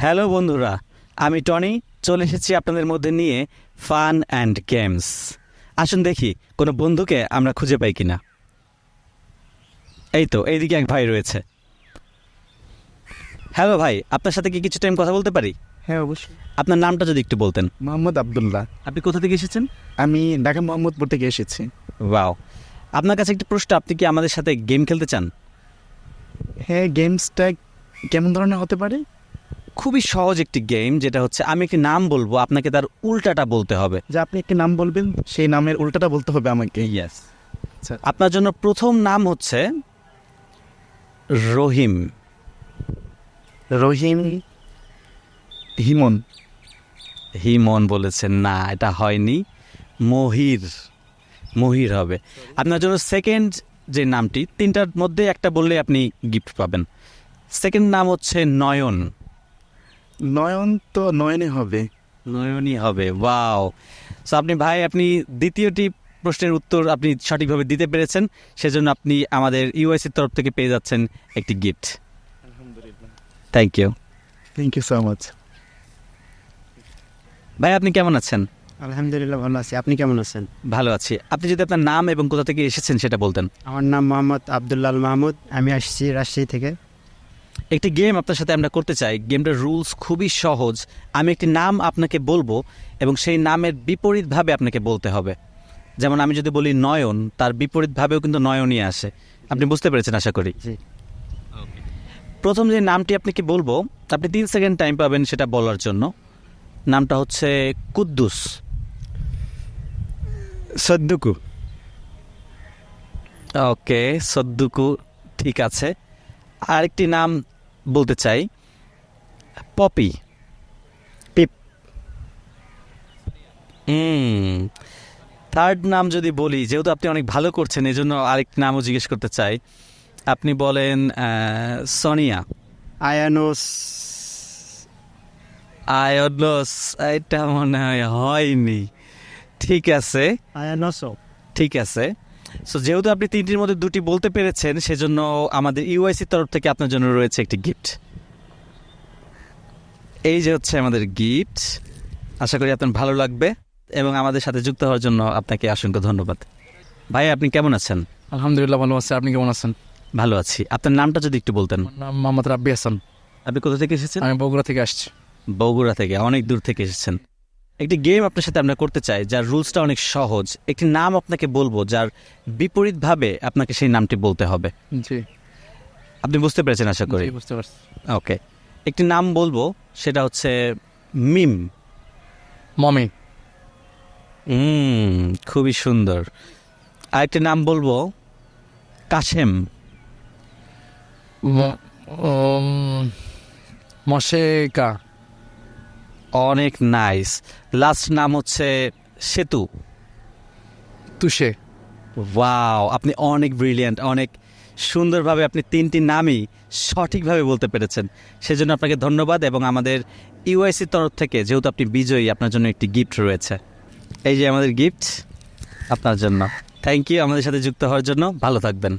Hello বন্ধুরা, আমি Tony চলে এসেছি আপনাদের মধ্যে নিয়ে ফান অ্যান্ড গেমস। আসুন দেখি কোনো বন্ধুকে আমরা খুঁজে পাই কিনা। এই তো এইদিকে এক ভাই রয়েছে। হ্যালো ভাই, আপনার সাথে কি কিছু টাইম কথা বলতে পারি? হ্যাঁ, অবশ্যই। আপনার নামটা যদি একটু বলতেন। মোহাম্মদ আবদুল্লাহ। আপনি কোথা থেকে এসেছেন? আমি ঢাকা মোহাম্মদপুর থেকে এসেছি। ওয়াও, আপনার কাছে একটি প্রশ্ন, আপনি কি আমাদের সাথে গেম খেলতে চান? হ্যাঁ, গেমসটা কেমন ধরনের হতে পারে? খুবই সহজ একটি গেম, যেটা হচ্ছে আমি একটি নাম বলবো, আপনাকে তার উল্টাটা বলতে হবে। যে আপনি একটি নাম বলবেন, সেই নামের উল্টাটা বলতে হবে আমাকে। ইয়েস। আচ্ছা, আপনার জন্য প্রথম নাম হচ্ছে রহিম। রহিম। হিমন। হিমন বলেছেন, না এটা হয়নি। মহির, মহির হবে। আপনার জন্য সেকেন্ড যে নামটি, তিনটার মধ্যে একটা বললে আপনি গিফট পাবেন। সেকেন্ড নাম হচ্ছে নয়ন। নয়ন তো নয়নে হবে। নয়নই হবে, ওয়াও। সো আপনি ভাই, আপনি দ্বিতীয়টি প্রশ্নের উত্তর আপনি সঠিকভাবে দিতে পেরেছেন, সেজন্য আপনি আমাদের ইউএসির তরফ থেকে পেয়ে যাচ্ছেন একটি গিফট। আলহামদুলিল্লাহ। Thank you. Thank you so much. ভাই আপনি কেমন আছেন? আলহামদুলিল্লাহ ভালো আছি। আপনি কেমন আছেন? ভালো আছি। আপনি যদি আপনার নাম এবং কোথা থেকে এসেছেন সেটা বলতেন। আমার নাম মোহাম্মদ আবদুল্লাল মাহমুদ। আমি আসছি রাজশাহী থেকে। একটি গেম আপনার সাথে আমরা করতে চাই। গেমটার রুলস খুবই সহজ। আমি একটি নাম আপনাকে বলবো এবং সেই নামের বিপরীতভাবে আপনাকে বলতে হবে। যেমন আমি যদি বলি নয়ন, তার বিপরীতভাবেও কিন্তু নয়নই আসে। আপনি বুঝতে পেরেছেন আশা করি। জি। প্রথম যে নামটি আপনাকে বলবো, আপনি 3 সেকেন্ড টাইম পাবেন সেটা বলার জন্য। নামটা হচ্ছে কুদ্দুস। সদ্দুকু। ওকে, সদ্দুকু, ঠিক আছে। আরেকটি নাম বলতে চাই, পপি। পিপ। থার্ড নাম যদি বলি, যেহেতু আপনি অনেক ভালো করছেন এজন্য আরেকটি নামও জিজ্ঞেস করতে চাই। আপনি বলেন সোনিয়া। আয়ানোস। আয়োডস, এটা মনে হয় হয়নি। ঠিক আছে, আয়ানোসো। ঠিক আছে। সো যেহেতু আপনি তিনটির মধ্যে দুটি বলতে পেরেছেন, সেজন্য আমাদের ইউআইসির তরফ থেকে আপনার জন্য রয়েছে একটি গিফট। এই যে হচ্ছে আমাদের গিফট। আশা করি আপনার ভালো লাগবে এবং আমাদের সাথে যুক্ত হওয়ার জন্য আপনাকে অসংখ্য ধন্যবাদ। ভাই আপনি কেমন আছেন? আলহামদুলিল্লাহ ভালো আছি। আপনি কেমন আছেন? ভালো আছি। আপনার নামটা যদি একটু বলতেন। আমার নাম মোহাম্মদ রাব্বি হাসান। আপনি কোথা থেকে এসেছেন? আমি বগুড়া থেকে আসছি। বগুড়া থেকে, অনেক দূর থেকে এসেছেন। একটি গেম আপনার সাথে আমরা করতে চাই, যার রুলসটা অনেক সহজ। একটি নাম আপনাকে বলবো, যার বিপরীতভাবে আপনাকে সেই নামটি বলতে হবে। জি, আপনি বুঝতে পেরেছেন আশা করি। জি, বুঝতে পারছি। ওকে, একটি নাম বলবো, সেটা হচ্ছে মিম। মমি। খুবই সুন্দর। আরেকটি নাম বলবো কাশেম। মশেকা। অনেক নাইস। লাস্ট নাম হচ্ছে সেতু। তুষে। ওয়াও, আপনি অনেক ব্রিলিয়ান্ট, অনেক সুন্দরভাবে আপনি তিনটি নামই সঠিকভাবে বলতে পেরেছেন। সেজন্য আপনাকে ধন্যবাদ এবং আমাদের ইউআইসির তরফ থেকে, যেহেতু আপনি বিজয়ী, আপনার জন্য একটি গিফট রয়েছে। এই যে আমাদের গিফট আপনার জন্য। থ্যাংক ইউ আমাদের সাথে যুক্ত হওয়ার জন্য। ভালো থাকবেন।